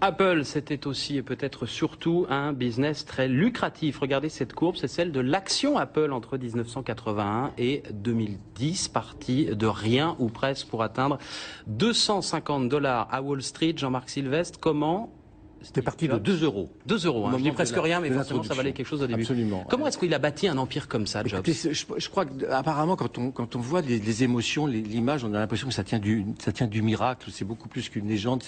Apple, c'était aussi et peut-être surtout un business très lucratif. Regardez cette courbe, c'est celle de l'action Apple entre 1981 et 2010, partie de rien ou presque pour atteindre 250 $ à Wall Street. Jean-Marc Sylvestre, comment... C'était parti de 2 euros. 2 euros, hein. Je dis presque rien, mais forcément ça valait quelque chose au début. Absolument. Comment est-ce qu'il a bâti un empire comme ça, Jobs? Écoutez, je crois qu'apparemment, quand on voit les émotions, l'image, on a l'impression que ça tient du miracle. C'est beaucoup plus qu'une légende,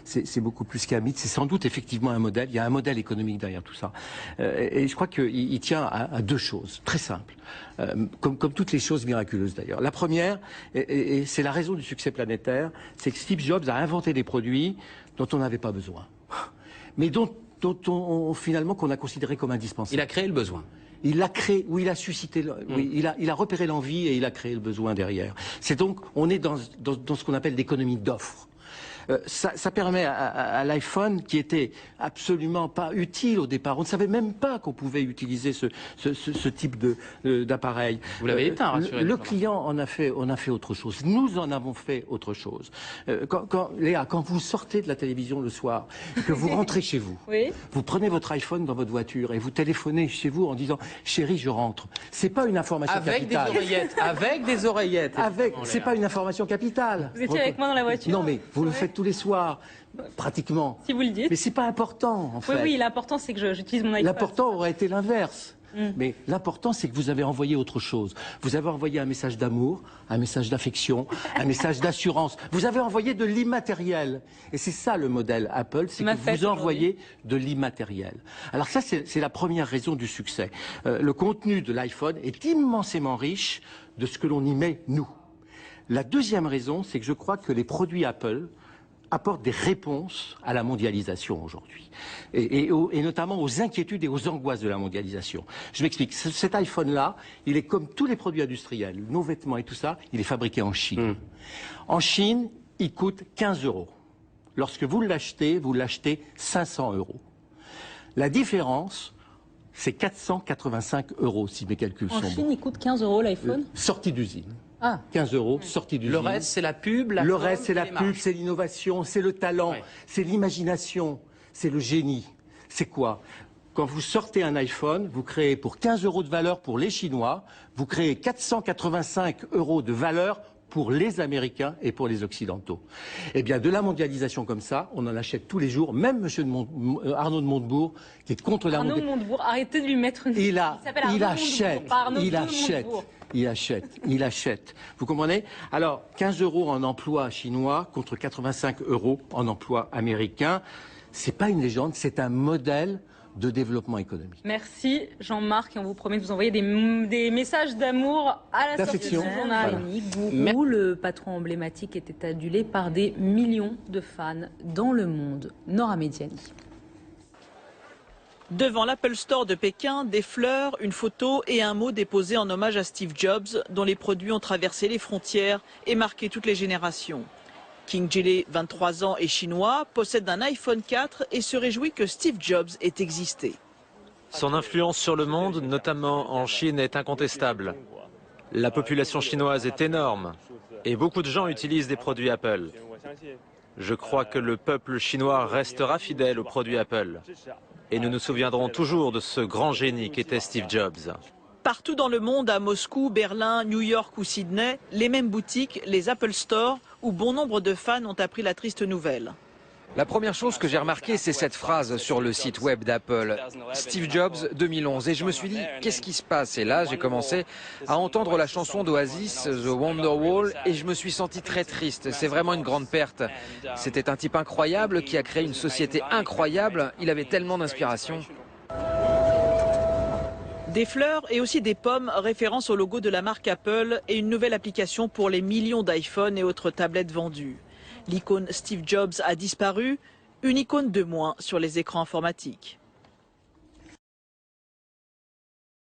c'est beaucoup plus qu'un mythe. C'est sans doute effectivement un modèle. Il y a un modèle économique derrière tout ça. Et je crois qu'il tient à deux choses, très simples. Comme toutes les choses miraculeuses d'ailleurs. La première, et c'est la raison du succès planétaire, c'est que Steve Jobs a inventé des produits dont on n'avait pas besoin, mais dont finalement qu'on a considéré comme indispensables. Il a créé le besoin. Il l'a créé, oui, il a suscité, oui, il a repéré l'envie et il a créé le besoin derrière. C'est donc, on est dans ce qu'on appelle l'économie d'offre. Ça permet à l'iPhone, qui était absolument pas utile au départ, on ne savait même pas qu'on pouvait utiliser ce type d'appareil. Vous l'avez éteint, rassurez-vous. Le client on a fait autre chose. Nous en avons fait autre chose. Léa, quand vous sortez de la télévision le soir, que vous rentrez chez vous, oui. Vous prenez votre iPhone dans votre voiture et vous téléphonez chez vous en disant « Chérie, je rentre ». C'est pas une information capitale. Avec des oreillettes. C'est pas une information capitale. Vous étiez avec moi dans la voiture? Non, mais vous le faites tous les soirs, pratiquement. Si vous le dites. Mais c'est pas important, en fait. Oui, l'important, c'est que j'utilise mon iPhone. L'important aurait été l'inverse. Mais l'important, c'est que vous avez envoyé autre chose. Vous avez envoyé un message d'amour, un message d'affection, un message d'assurance. Vous avez envoyé de l'immatériel. Et c'est ça le modèle Apple, c'est que vous envoyez de l'immatériel. Alors ça, c'est la première raison du succès. Le contenu de l'iPhone est immensément riche de ce que l'on y met, nous. La deuxième raison, c'est que je crois que les produits Apple apportent des réponses à la mondialisation aujourd'hui, et notamment aux inquiétudes et aux angoisses de la mondialisation. Je m'explique. Cet iPhone-là, il est comme tous les produits industriels, nos vêtements et tout ça, il est fabriqué en Chine. En Chine, il coûte 15 €. Lorsque vous l'achetez 500 €. La différence, c'est 485 € si mes calculs sont bons. En Chine, il coûte 15 € l'iPhone? Sortie d'usine. Ah. 15 € sortie d'usine. Le reste, c'est la pub, Le reste, c'est la pub, c'est l'innovation, c'est le talent, c'est l'imagination, c'est le génie. C'est quoi? Quand vous sortez un iPhone, vous créez pour 15 € de valeur pour les Chinois, vous créez 485 € de valeur pour les Américains et pour les Occidentaux. Eh bien, de la mondialisation comme ça, on en achète tous les jours. Même monsieur Arnaud de Montebourg, qui est contre la mondialisation. Arnaud Montebourg, arrêtez de lui mettre une... Il achète. Vous comprenez? Alors, 15 € en emploi chinois contre 85 € en emploi américain. C'est pas une légende, c'est un modèle de développement économique. Merci Jean-Marc, et on vous promet de vous envoyer des messages d'amour à la sortie de ce journal. Gourou, le patron emblématique, était adulé par des millions de fans dans le monde. Nora Mediani. Devant l'Apple Store de Pékin, des fleurs, une photo et un mot déposé en hommage à Steve Jobs, dont les produits ont traversé les frontières et marqué toutes les générations. King Jile, 23 ans et chinois, possède un iPhone 4 et se réjouit que Steve Jobs ait existé. Son influence sur le monde, notamment en Chine, est incontestable. La population chinoise est énorme et beaucoup de gens utilisent des produits Apple. Je crois que le peuple chinois restera fidèle aux produits Apple. Et nous nous souviendrons toujours de ce grand génie qu'était Steve Jobs. Partout dans le monde, à Moscou, Berlin, New York ou Sydney, les mêmes boutiques, les Apple Store, où bon nombre de fans ont appris la triste nouvelle. La première chose que j'ai remarquée, c'est cette phrase sur le site web d'Apple, Steve Jobs 2011. Et je me suis dit, qu'est-ce qui se passe? Et là, j'ai commencé à entendre la chanson d'Oasis, The Wonderwall, et je me suis senti très triste. C'est vraiment une grande perte. C'était un type incroyable qui a créé une société incroyable. Il avait tellement d'inspiration. Des fleurs et aussi des pommes, référence au logo de la marque Apple, et une nouvelle application pour les millions d'iPhone et autres tablettes vendues. L'icône Steve Jobs a disparu, une icône de moins sur les écrans informatiques.